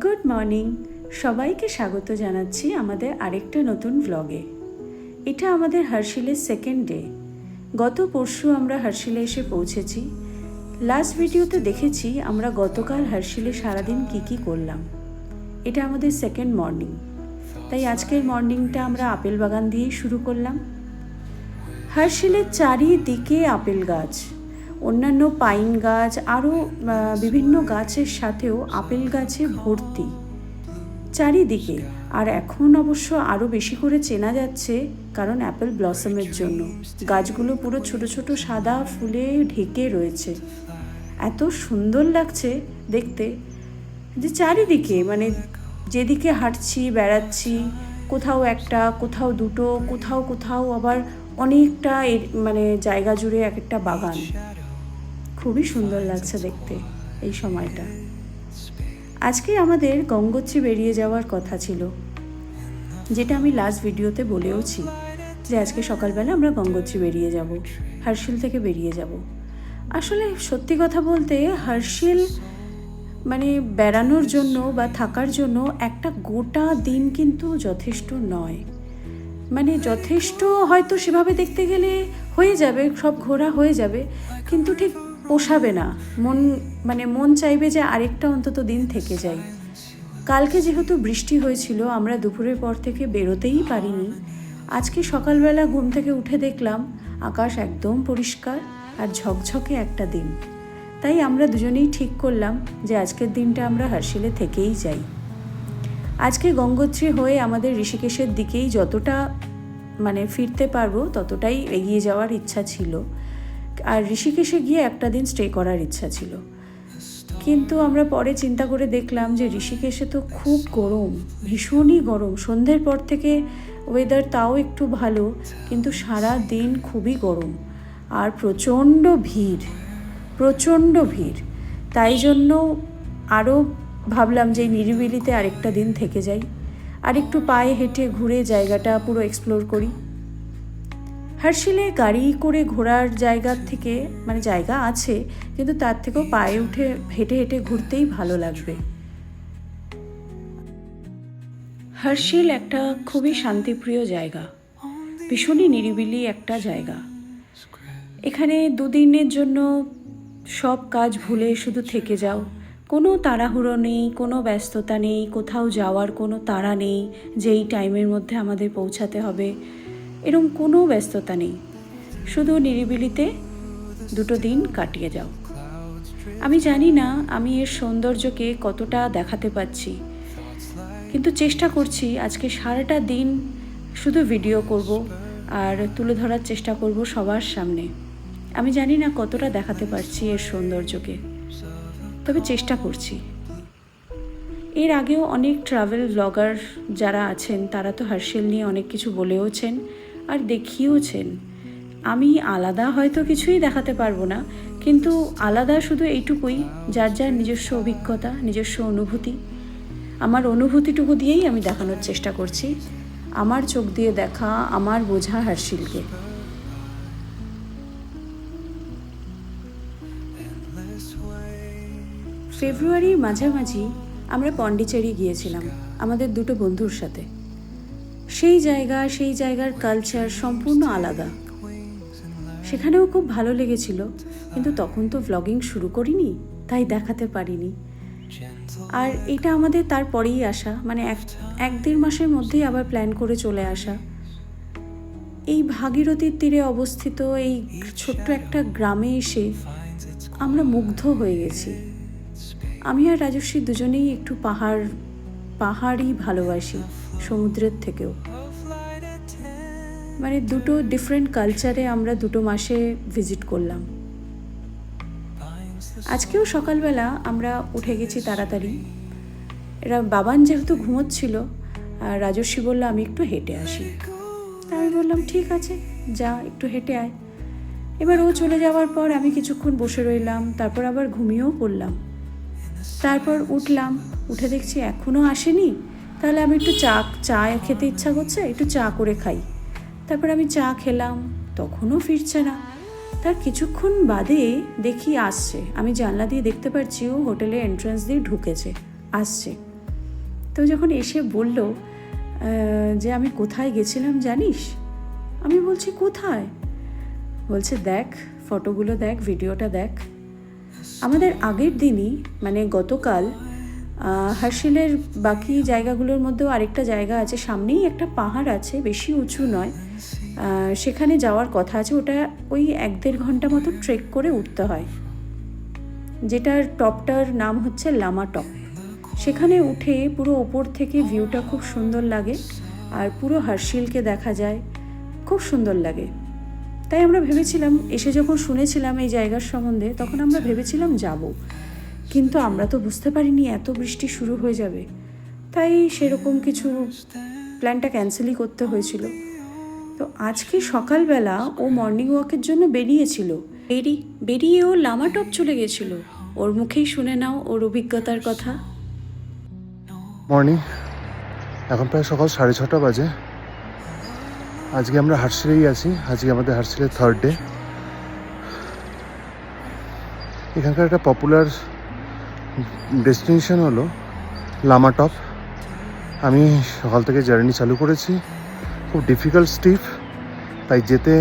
Good morning, সবাইকে স্বাগত জানাচ্ছি আমাদের আরেকটা নতুন ব্লগে। এটা আমাদের হার্শিলের সেকেন্ড ডে। গত পরশু আমরা হার্শিলে এসে পৌঁছেছি। লাস্ট ভিডিওতে দেখেছি আমরা গতকাল হার্শিলে সারাদিন কী করলাম। এটা আমাদের সেকেন্ড মর্নিং, তাই আজকের মর্নিংটা আমরা আপেল বাগান দিয়েই শুরু করলাম। হার্শিলের চারিদিকে আপেল গাছ, অন্যান্য পাইন গাছ, আরও বিভিন্ন গাছের সাথেও আপেল গাছে ভর্তি চারিদিকে। আর এখন অবশ্য আরও বেশি করে চেনা যাচ্ছে, কারণ অ্যাপেল ব্লসমের জন্য গাছগুলো পুরো ছোট ছোট সাদা ফুলে ঢেকে রয়েছে। এত সুন্দর লাগছে দেখতে যে চারিদিকে, মানে যেদিকে হাঁটছি বেড়াচ্ছি, কোথাও একটা, কোথাও দুটো, কোথাও আবার অনেকটা মানে জায়গা জুড়ে এক একটা বাগান। খুবই সুন্দর লাগছে দেখতে এই সময়টা। আজকে আমাদের গঙ্গোত্রী বেরিয়ে যাওয়ার কথা ছিল, যেটা আমি লাস্ট ভিডিওতে বলেওছি যে আজকে সকালবেলা আমরা গঙ্গোত্রী বেরিয়ে যাব, হার্শিল থেকে বেরিয়ে যাব। আসলে সত্যি কথা বলতে হার্শিল মানে বেড়ানোর জন্য বা থাকার জন্য একটা গোটা দিন কিন্তু যথেষ্ট নয়। মানে যথেষ্ট হয়তো সেভাবে দেখতে গেলে হয়ে যাবে, সব ঘোরা হয়ে যাবে, কিন্তু ঠিক পোষাবে না। মন চাইবে যে আরেকটা অন্তত দিন থেকে যাই। কালকে যেহেতু বৃষ্টি হয়েছিল, আমরা দুপুরের পর থেকে বেরোতেই পারিনি। আজকে সকালবেলা ঘুম থেকে উঠে দেখলাম আকাশ একদম পরিষ্কার আর ঝকঝকে একটা দিন। তাই আমরা দুজনেই ঠিক করলাম যে আজকের দিনটা আমরা হার্শিলে থেকেই যাই। আজকে গঙ্গোত্রী হয়ে আমাদের ঋষিকেশের দিকেই যতটা মানে ফিরতে পারবো ততটাই এগিয়ে যাওয়ার ইচ্ছা ছিল, আর ঋষিকেশে গিয়ে একটা দিন স্টে করার ইচ্ছা ছিল। কিন্তু আমরা পরে চিন্তা করে দেখলাম যে ঋষিকেশে তো খুব গরম, ভীষণই গরম। সন্ধ্যের পর থেকে ওয়েদার তাও একটু ভালো, কিন্তু সারা দিন খুবই গরম আর প্রচণ্ড ভিড়। তাই জন্য আরও ভাবলাম যে নিরিবিলিতে আরেকটা দিন থেকে যাই, আর একটু পায়ে হেঁটে ঘুরে জায়গাটা পুরো এক্সপ্লোর করি। হার্শিলে গাড়ি করে ঘোরার জায়গার থেকে, মানে জায়গা আছে, কিন্তু তার থেকেও পায়ে উঠে হেঁটে হেঁটে ঘুরতেই ভালো লাগবে। হার্শিল একটা খুবই শান্তিপ্রিয় জায়গা, ভীষণই নিরিবিলি একটা জায়গা। এখানে দুদিনের জন্য সব কাজ ভুলে শুধু থেকে যাও। কোনো তাড়াহুড়ো নেই, কোনো ব্যস্ততা নেই, কোথাও যাওয়ার কোনো তাড়া নেই যে এই টাইমের মধ্যে আমাদের পৌঁছাতে হবে, এরকম কোনো ব্যস্ততা নেই। শুধু নিরিবিলিতে দুটো দিন কাটিয়ে যাও। আমি জানি না আমি এর সৌন্দর্যকে কতটা দেখাতে পাচ্ছি, কিন্তু চেষ্টা করছি আজকে সারাটা দিন শুধু ভিডিও করব আর তুলে ধরার চেষ্টা করব সবার সামনে। আমি জানি না কতটা দেখাতে পারছি এর সৌন্দর্যকে, তবে চেষ্টা করছি। এর আগেও অনেক ট্রাভেল ব্লগার যারা আছেন তারা তো হার্শিল নিয়ে অনেক কিছু বলেওছেন আর দেখিয়েওছেন। আমি আলাদা হয়তো কিছুই দেখাতে পারবো না, কিন্তু আলাদা শুধু এইটুকুই, যার যার নিজস্ব অভিজ্ঞতা, নিজস্ব অনুভূতি। আমার অনুভূতিটুকু দিয়েই আমি দেখানোর চেষ্টা করছি, আমার চোখ দিয়ে দেখা, আমার বোঝা হার্শিলকে। ফেব্রুয়ারির মাঝামাঝি আমরা পন্ডিচেরি গিয়েছিলাম আমাদের দুটো বন্ধুর সাথে। সেই জায়গার কালচার সম্পূর্ণ আলাদা। সেখানেও খুব ভালো লেগেছিল, কিন্তু তখন তো ভ্লগিং শুরু করিনি, তাই দেখাতে পারিনি। আর এটা আমাদের তারপরেই আসা, মানে এক দেড় মাসের মধ্যেই আবার প্ল্যান করে চলে আসা। এই ভাগীরথীর তীরে অবস্থিত এই ছোট্ট একটা গ্রামে এসে আমরা মুগ্ধ হয়ে গেছি। আমি আর রাজস্বী দুজনেই একটু পাহাড়ই ভালোবাসি সমুদ্রের থেকেও। মানে দুটো ডিফারেন্ট কালচারে আমরা 2 মাসে ভিজিট করলাম। আজকেও সকালবেলা আমরা উঠে গেছি তাড়াতাড়ি। বাবান যেহেতু ঘুমোচ্ছিল, আর রাজস্বী বলল আমি একটু হেঁটে আসি। আমি বললাম ঠিক আছে, যা একটু হেঁটে আয়। এবার ও চলে যাওয়ার পর আমি কিছুক্ষণ বসে রইলাম, তারপর আবার ঘুমিয়েও পড়লাম। তারপর উঠলাম, উঠে দেখছি এখনও আসেনি। তাহলে আমি একটু চা খেতে ইচ্ছা করছে, একটু চা করে খাই। তারপর আমি চা খেলাম, তখনও ফিরছে না। তার কিছুক্ষণ বাদে দেখি আসছে। আমি জানলা দিয়ে দেখতে পাচ্ছি ও হোটেলের এন্ট্রান্স দিয়ে ঢুকেছে, আসছে। যখন এসে বলল যে আমি কোথায় গেছিলাম জানিস, আমি বলছি কোথায়, বলছে দেখ ফটোগুলো দেখ, ভিডিওটা দেখ। আমাদের আগের দিনই মানে গতকাল হার্শিলের বাকি জায়গাগুলোর মধ্যেও আরেকটা জায়গা আছে, সামনেই একটা পাহাড় আছে, বেশি উঁচু নয়, সেখানে যাওয়ার কথা আছে। ওটা ওই 1-1.5 ঘন্টা মতো ট্রেক করে উঠতে হয়, যেটার টপটার নাম হচ্ছে লামা টপ। সেখানে উঠে পুরো ওপর থেকে ভিউটা খুব সুন্দর লাগে, আর পুরো হার্শিলকে দেখা যায়, খুব সুন্দর লাগে। তাই আমরা ভেবেছিলাম, এসে যখন শুনেছিলাম এই জায়গার সম্বন্ধে, তখন আমরা ভেবেছিলাম যাব, কিন্তু আমরা তো বুঝতে পারিনি এত বৃষ্টি শুরু হয়ে যাবে, তাই সেরকম কিছু প্ল্যানটা ক্যান্সেলই করতে হয়েছিল। তো আজকে সকালবেলা ও মর্নিং ওয়াকের জন্য বেরিয়েছিল, বেরিয়ে ও লামা টপ চলে গেছিল। ওর মুখেই শুনে নাও ওর অভিজ্ঞতার কথা। মর্নিং, এখন প্রায় সকাল 6:30 বাজে। আজকে আমরা হার্শিলেই আছি। আজকে আমাদের হার্শিলের 3rd ডে। এখানকার একটা পপুলার ডেস্টিনেশন হলো লামা টপ। আমি সকাল থেকে জার্নি চালু করেছি, খুব ডিফিকাল্ট স্টিপ, তাই যেতে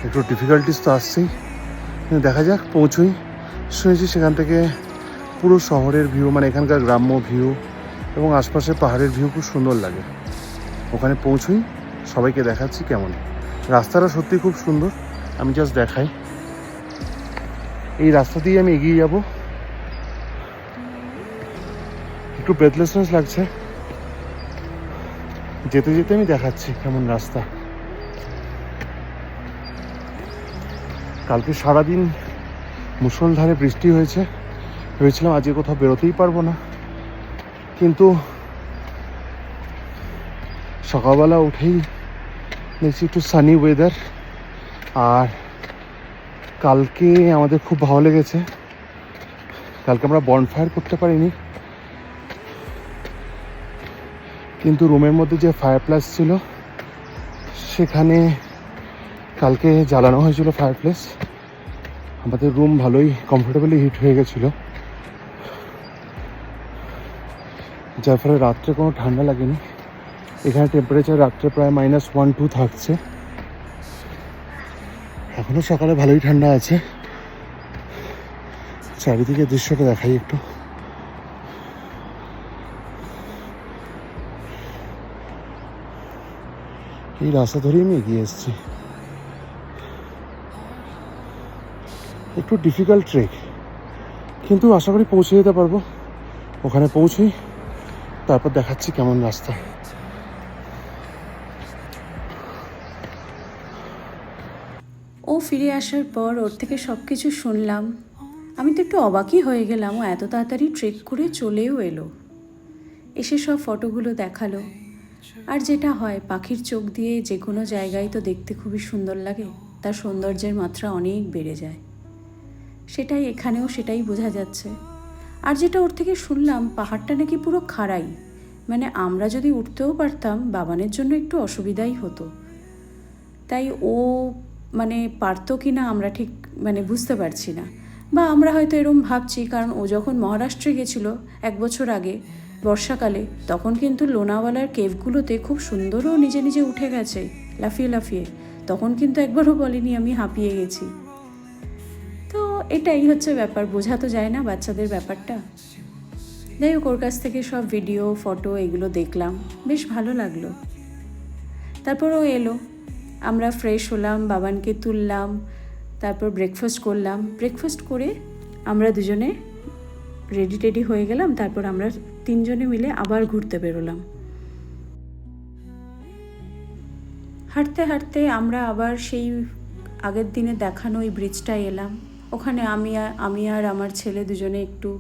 একটু ডিফিকাল্টিস তো আসছেই, কিন্তু দেখা যাক পৌঁছই। শুনেছি সেখান থেকে পুরো শহরের ভিউ, মানে এখানকার গ্রাম্য ভিউ এবং আশপাশের পাহাড়ের ভিউ খুব সুন্দর লাগে। ওখানে পৌঁছই, সবাইকে দেখাচ্ছি কেমন। রাস্তাটা সত্যি খুব সুন্দর, আমি জাস্ট দেখাই। এই রাস্তা দিয়ে আমি এগিয়ে যাব, একটু ব্রেথলেসনেস লাগছে, যেতে যেতে আমি দেখাচ্ছি কেমন রাস্তা। কালকে সারাদিন মুষলধারে বৃষ্টি হয়েছে, ভেবেছিলাম আজকে কোথাও বেরোতেই পারবো না, কিন্তু সকালবেলা উঠেই দেখছি একটু সানি ওয়েদার। আর কালকে আমাদের খুব ভালো লেগেছে, কালকে আমরা বনফায়ার করতে পারিনি, কিন্তু রুমের মধ্যে যে ফায়ার প্লেস ছিল সেখানে কালকে জ্বালানো হয়েছিল ফায়ার প্লেস। আমাদের রুম ভালোই কমফোর্টেবলি হিট হয়ে গেছিলো, যার ফলে রাত্রে কোনো ঠান্ডা লাগেনি। এখানে টেম্পারেচার রাত্রে প্রায় -1-2 থাকছে। এখনও সকালে ভালোই ঠান্ডা আছে। চারিদিকে দৃশ্যটা দেখাই একটু। এই রাস্তা ধরেই আমি এগিয়ে এসেছি। একটু ডিফিকাল্ট ট্রেক, কিন্তু আশা করি পৌঁছে যেতে পারবো। ওখানে পৌঁছেই তারপর দেখাচ্ছি কেমন রাস্তা। ও ফিরে আসার পর ওর থেকে সব কিছু শুনলাম, আমি তো একটু অবাকই হয়ে গেলাম। ও এত তাড়াতাড়ি ট্রেক করে চলেও এলো, এসে সব ফটোগুলো দেখালো। আর যেটা হয়, পাখির চোখ দিয়ে যে কোনো জায়গায় তো দেখতে খুবই সুন্দর লাগে, তার সৌন্দর্যের মাত্রা অনেক বেড়ে যায়। সেটাই এখানেও, সেটাই বোঝা যাচ্ছে। আর যেটা ওর থেকে শুনলাম, পাহাড়টা নাকি পুরো খাড়াই, মানে আমরা যদি উঠতেও পারতাম, বাবানের জন্য একটু অসুবিধাই হতো। তাই ও মানে পারতো কি না আমরা ঠিক মানে বুঝতে পারছি না, বা আমরা হয়তো এরম ভাবছি, কারণ ও যখন মহারাষ্ট্রে গেছিলো 1 বছর আগে বর্ষাকালে, তখন কিন্তু লোনাওয়ালার কেভগুলোতে খুব সুন্দরও নিজে নিজে উঠে গেছে লাফিয়ে লাফিয়ে। তখন কিন্তু একবারও বলেনি আমি হাঁপিয়ে গেছি। তো এটাই হচ্ছে ব্যাপার, বোঝা তো যায় না বাচ্চাদের ব্যাপারটা। যাই হোক, ওর কাছ থেকে সব ভিডিও ফটো এগুলো দেখলাম, বেশ ভালো লাগলো। তারপর ও এলো, আমরা ফ্রেশ হলাম, বাবানকে তুললাম, তারপর ব্রেকফাস্ট করলাম। ব্রেকফাস্ট করে আমরা দুজনে রেডি হয়ে গেলাম। তারপর আমরা 3 জনে মিলে আবার ঘুরতে বেরোলাম। হাঁটতে হাঁটতে আমরা আবার সেই আগের দিনে দেখানো ওই ব্রিজটায় এলাম। ওখানে আমি আর আমার ছেলে দুজনে একটু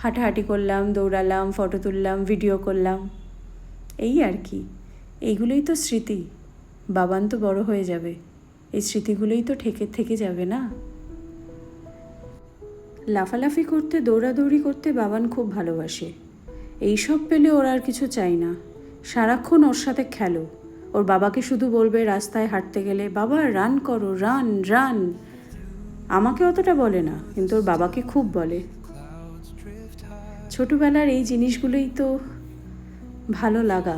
হাঁটাহাঁটি করলাম, দৌড়ালাম, ফটো তুললাম, ভিডিও করলাম, এই আর কি। এইগুলোই তো স্মৃতি। বাবান তো বড় হয়ে যাবে, এই স্মৃতিগুলোই তো থেকে যাবে না। লাফালাফি করতে, দৌড়াদৌড়ি করতে বাবান খুব ভালোবাসে। এইসব পেলে ওর আর কিছু চাই না, সারাক্ষণ ওর সাথে খেলো। ওর বাবাকে শুধু বলবে রাস্তায় হাঁটতে গেলে, বাবা রান করো, রান রান। আমাকে অতটা বলে না, কিন্তু ওর বাবাকে খুব বলে। ছোটবেলার এই জিনিসগুলোই তো ভালো লাগা,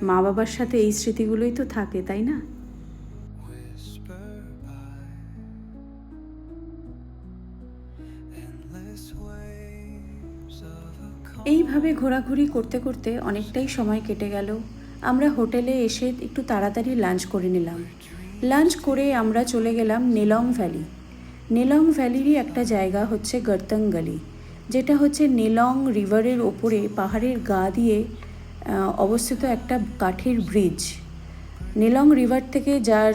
মা বাবার সাথে এই স্মৃতিগুলোই তো থাকে, তাই না? এইভাবে ঘোরাঘুরি করতে করতে অনেকটাই সময় কেটে গেল। আমরা হোটেলে এসে একটু তাড়াতাড়ি লাঞ্চ করে নিলাম। লাঞ্চ করে আমরা চলে গেলাম নেলং ভ্যালি। নেলং ভ্যালিরই একটা জায়গা হচ্ছে গর্তং গলি, যেটা হচ্ছে নেলং রিভারের ওপরে পাহাড়ের গা দিয়ে অবস্থিত একটা কাঠের ব্রিজ। নেলং রিভার থেকে যার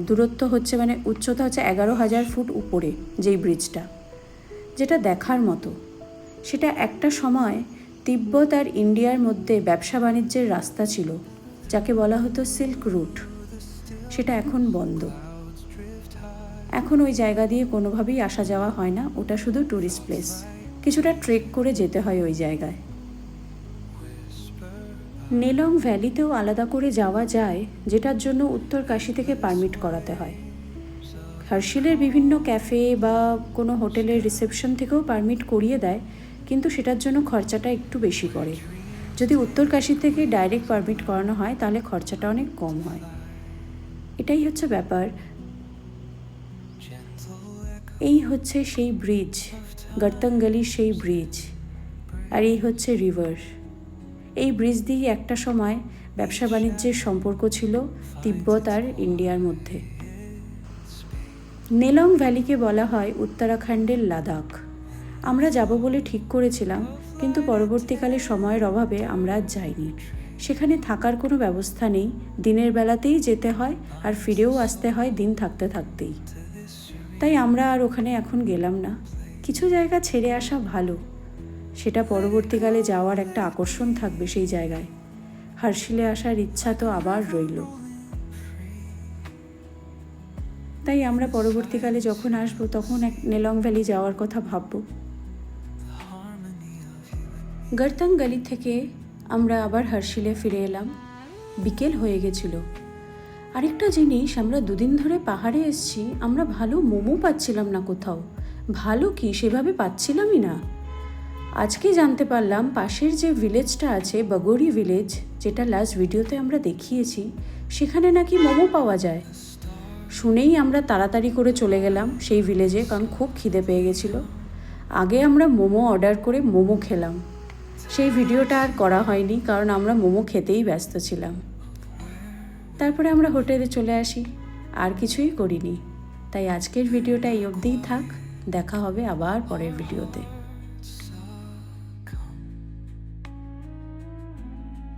দূরত্ব হচ্ছে মানে উচ্চতা হচ্ছে 11,000 ফুট উপরে যেই ব্রিজটা, যেটা দেখার মতো। সেটা একটা সময় তিব্বত আর ইন্ডিয়ার মধ্যে ব্যবসা বাণিজ্যের রাস্তা ছিল, যাকে বলা হতো সিল্ক রুট। সেটা এখন বন্ধ। এখন ওই জায়গা দিয়ে কোনোভাবেই আসা যাওয়া হয় না, ওটা শুধু ট্যুরিস্ট প্লেস। কিছুটা ট্রেক করে যেতে হয় ওই জায়গায়। নেলং ভ্যালিতেও আলাদা করে যাওয়া যায়, যেটার জন্য উত্তরকাশী থেকে পারমিট করাতে হয়। হার্শিলের বিভিন্ন ক্যাফে বা কোনো হোটেলের রিসেপশন থেকেও পারমিট করিয়ে দেয়, কিন্তু সেটার জন্য খরচাটা একটু বেশি পড়ে। যদি উত্তরকাশী থেকে ডাইরেক্ট পারমিট করানো হয় তাহলে খরচাটা অনেক কম হয়। এটাই হচ্ছে ব্যাপার। এই হচ্ছে সেই ব্রিজ, গর্তং গলির সেই ব্রিজ, আর এই হচ্ছে রিভার। এই ব্রিজ দিয়ে একটা সময় ব্যবসা বাণিজ্যের সম্পর্ক ছিল তিব্বত আর ইন্ডিয়ার মধ্যে। নেলং ভ্যালিকে বলা হয় উত্তরাখণ্ডের লাদাখ। আমরা যাব বলে ঠিক করেছিলাম, কিন্তু পরবর্তীকালে সময়ের অভাবে আমরা আর যাইনি। সেখানে থাকার কোনো ব্যবস্থা নেই, দিনের বেলাতেই যেতে হয় আর ফিরেও আসতে হয় দিন থাকতে থাকতেই। তাই আমরা আর ওখানে এখন গেলাম না। কিছু জায়গা ছেড়ে আসা ভালো, সেটা পরবর্তীকালে যাওয়ার একটা আকর্ষণ থাকবে সেই জায়গায়। হার্শিলে আসার ইচ্ছা তো আবার রইল। তাই আমরা পরবর্তীকালে যখন আসবো তখন নেলং ভ্যালি যাওয়ার কথা ভাবব। গর্তং গলি থেকে আমরা আবার হার্শিলে ফিরে এলাম। বিকেল হয়ে গেছিল। আরেকটা জিনিস, আমরা দুদিন ধরে পাহাড়ে এসেছি, আমরা ভালো মোমো পাচ্ছিলাম না কোথাও। ভালো কি সেভাবে পাচ্ছিলামই না। আজকে জানতে পারলাম পাশের যে ভিলেজটা আছে, বাগোরি ভিলেজ, যেটা লাস্ট ভিডিওতে আমরা দেখিয়েছি, সেখানে নাকি মোমো পাওয়া যায়। শুনেই আমরা তাড়াতাড়ি করে চলে গেলাম সেই ভিলেজে, কারণ খুব খিদে পেয়ে গেছিলো। আগে আমরা মোমো অর্ডার করে মোমো খেলাম। সেই ভিডিওটা আর করা হয়নি, কারণ আমরা মোমো খেতেই ব্যস্ত ছিলাম। তারপরে আমরা হোটেলে চলে আসি, আর কিছুই করিনি। তাই আজকের ভিডিওটা এই অবধিই থাক। দেখা হবে আবার পরের ভিডিওতে।